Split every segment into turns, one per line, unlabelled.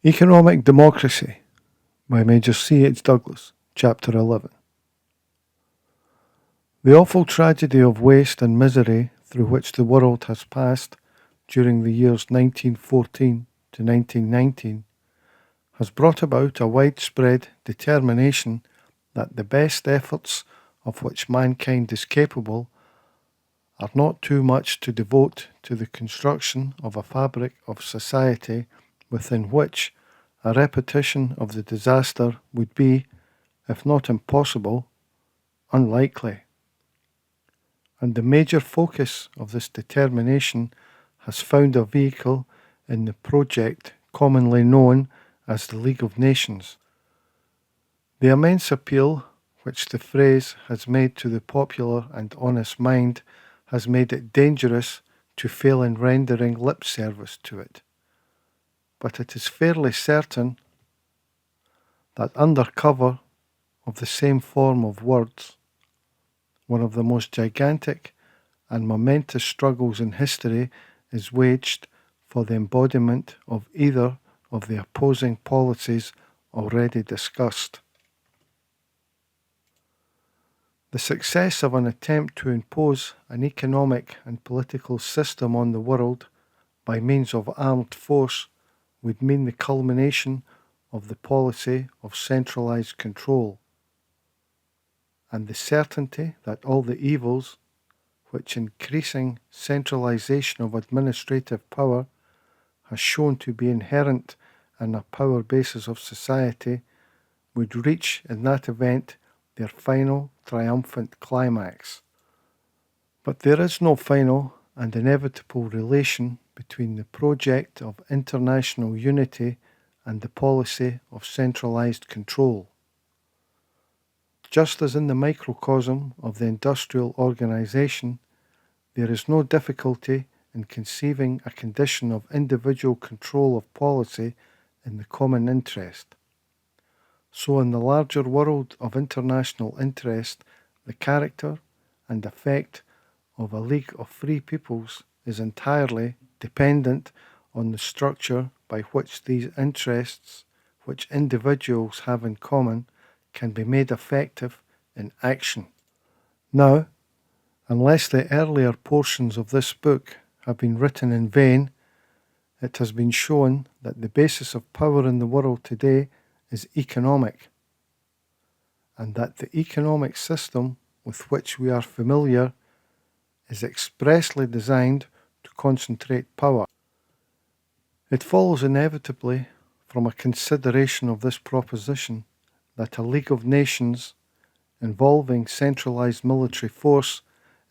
Economic Democracy by Major C. H. Douglas, Chapter 11. The awful tragedy of waste and misery through which the world has passed during the years 1914 to 1919 has brought about a widespread determination that the best efforts of which mankind is capable are not too much to devote to the construction of a fabric of society within which a repetition of the disaster would be, if not impossible, unlikely. And the major focus of this determination has found a vehicle in the project commonly known as the League of Nations. The immense appeal which the phrase has made to the popular and honest mind has made it dangerous to fail in rendering lip service to it. But it is fairly certain that under cover of the same form of words, one of the most gigantic and momentous struggles in history is waged for the embodiment of either of the opposing policies already discussed. The success of an attempt to impose an economic and political system on the world by means of armed force would mean the culmination of the policy of centralized control, and the certainty that all the evils which increasing centralization of administrative power has shown to be inherent in a power basis of society would reach in that event their final triumphant climax. But there is no final and inevitable relation between the project of international unity and the policy of centralized control. Just as in the microcosm of the industrial organization, there is no difficulty in conceiving a condition of individual control of policy in the common interest. So in the larger world of international interest, the character and effect of a League of Free Peoples is entirely dependent on the structure by which these interests, which individuals have in common, can be made effective in action. Now, unless the earlier portions of this book have been written in vain, it has been shown that the basis of power in the world today is economic, and that the economic system with which we are familiar is expressly designed to concentrate power. It follows inevitably from a consideration of this proposition that a League of Nations involving centralized military force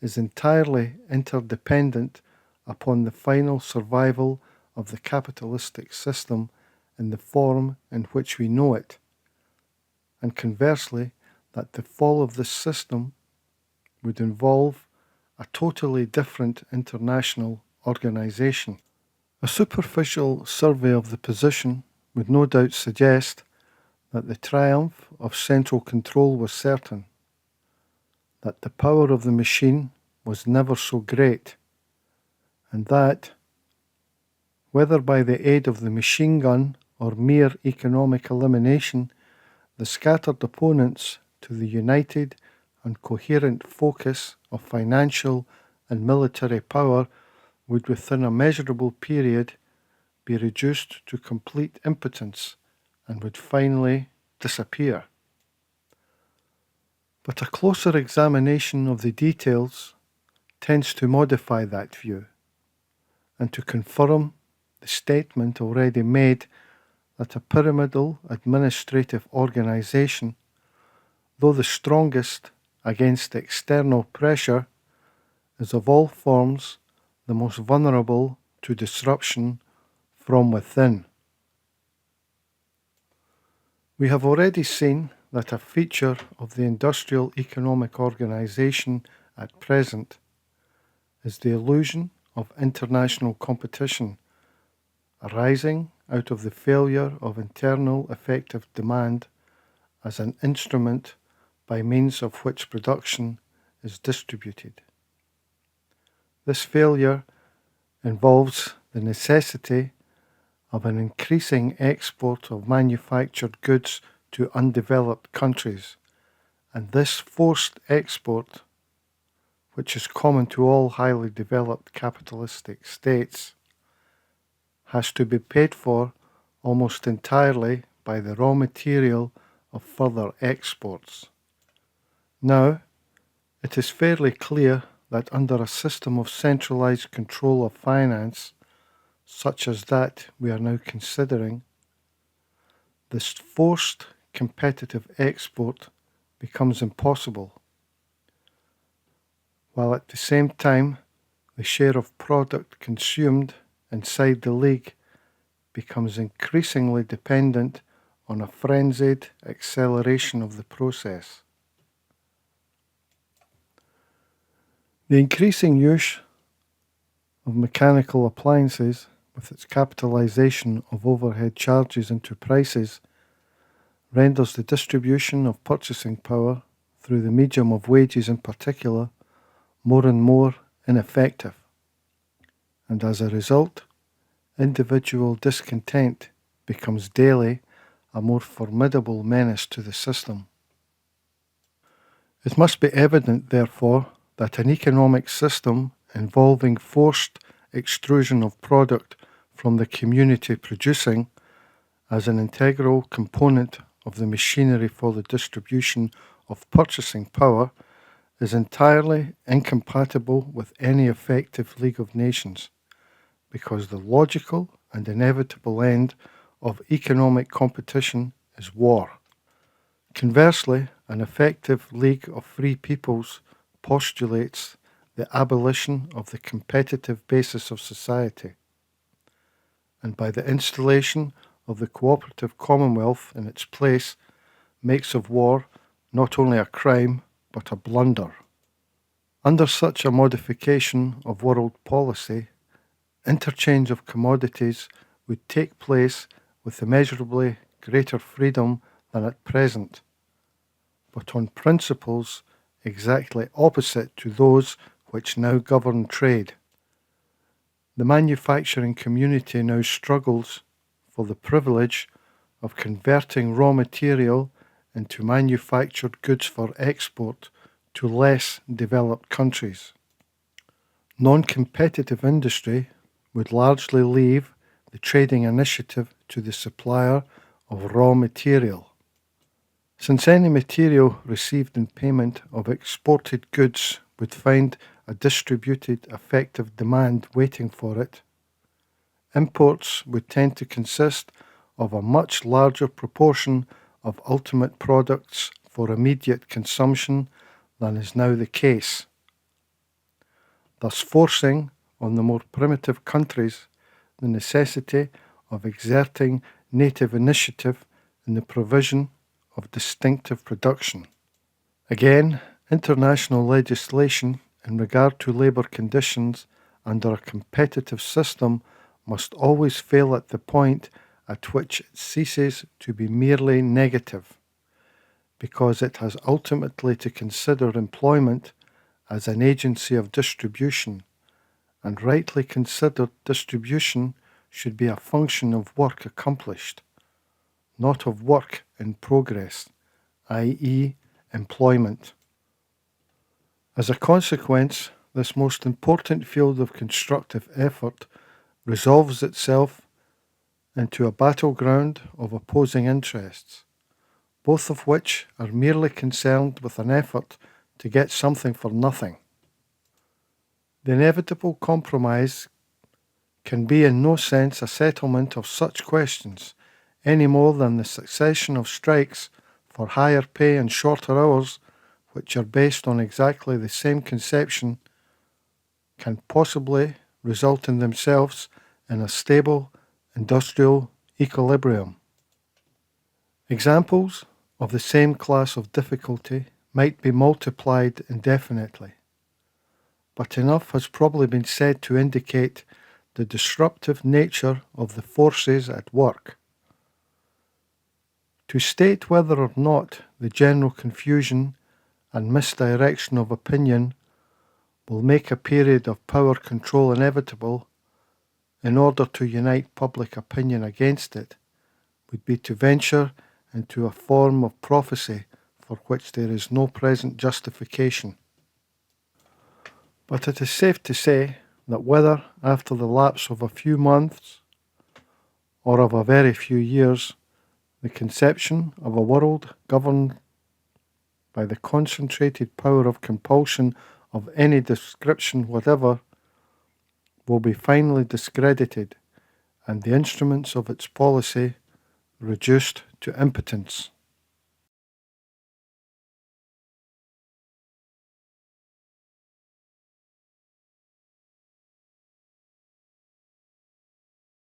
is entirely interdependent upon the final survival of the capitalistic system in the form in which we know it, and conversely, that the fall of this system would involve a totally different international organization. A superficial survey of the position would no doubt suggest that the triumph of central control was certain, that the power of the machine was never so great, and that, whether by the aid of the machine gun or mere economic elimination, the scattered opponents to the united and coherent focus of financial and military power would within a measurable period be reduced to complete impotence and would finally disappear. But a closer examination of the details tends to modify that view and to confirm the statement already made that a pyramidal administrative organization, though the strongest against external pressure, is of all forms the most vulnerable to disruption from within. We have already seen that a feature of the industrial economic organization at present is the illusion of international competition arising out of the failure of internal effective demand as an instrument by means of which production is distributed. This failure involves the necessity of an increasing export of manufactured goods to undeveloped countries, and this forced export, which is common to all highly developed capitalistic states, has to be paid for almost entirely by the raw material of further exports. Now, it is fairly clear that under a system of centralized control of finance, such as that we are now considering, this forced competitive export becomes impossible, while at the same time the share of product consumed inside the league becomes increasingly dependent on a frenzied acceleration of the process. The increasing use of mechanical appliances, with its capitalization of overhead charges into prices, renders the distribution of purchasing power, through the medium of wages in particular, more and more ineffective. And as a result, individual discontent becomes daily a more formidable menace to the system. It must be evident, therefore, that an economic system involving forced extrusion of product from the community producing as an integral component of the machinery for the distribution of purchasing power is entirely incompatible with any effective League of Nations, because the logical and inevitable end of economic competition is war. Conversely, an effective League of Free Peoples postulates the abolition of the competitive basis of society, and by the installation of the cooperative commonwealth in its place, makes of war not only a crime but a blunder. Under such a modification of world policy, interchange of commodities would take place with immeasurably greater freedom than at present, but on principles exactly opposite to those which now govern trade. The manufacturing community now struggles for the privilege of converting raw material into manufactured goods for export to less developed countries. Non-competitive industry would largely leave the trading initiative to the supplier of raw material. Since any material received in payment of exported goods would find a distributed effective demand waiting for it, imports would tend to consist of a much larger proportion of ultimate products for immediate consumption than is now the case, thus forcing on the more primitive countries the necessity of exerting native initiative in the provision of distinctive production. Again, international legislation in regard to labour conditions under a competitive system must always fail at the point at which it ceases to be merely negative, because it has ultimately to consider employment as an agency of distribution, and rightly considered distribution should be a function of work accomplished, not of work in progress, i.e., employment. As a consequence, this most important field of constructive effort resolves itself into a battleground of opposing interests, both of which are merely concerned with an effort to get something for nothing. The inevitable compromise can be in no sense a settlement of such questions, any more than the succession of strikes for higher pay and shorter hours, which are based on exactly the same conception, can possibly result in themselves in a stable industrial equilibrium. Examples of the same class of difficulty might be multiplied indefinitely, but enough has probably been said to indicate the disruptive nature of the forces at work. To state whether or not the general confusion and misdirection of opinion will make a period of power control inevitable in order to unite public opinion against it would be to venture into a form of prophecy for which there is no present justification. But it is safe to say that whether after the lapse of a few months or of a very few years, the conception of a world governed by the concentrated power of compulsion of any description whatever will be finally discredited and the instruments of its policy reduced to impotence.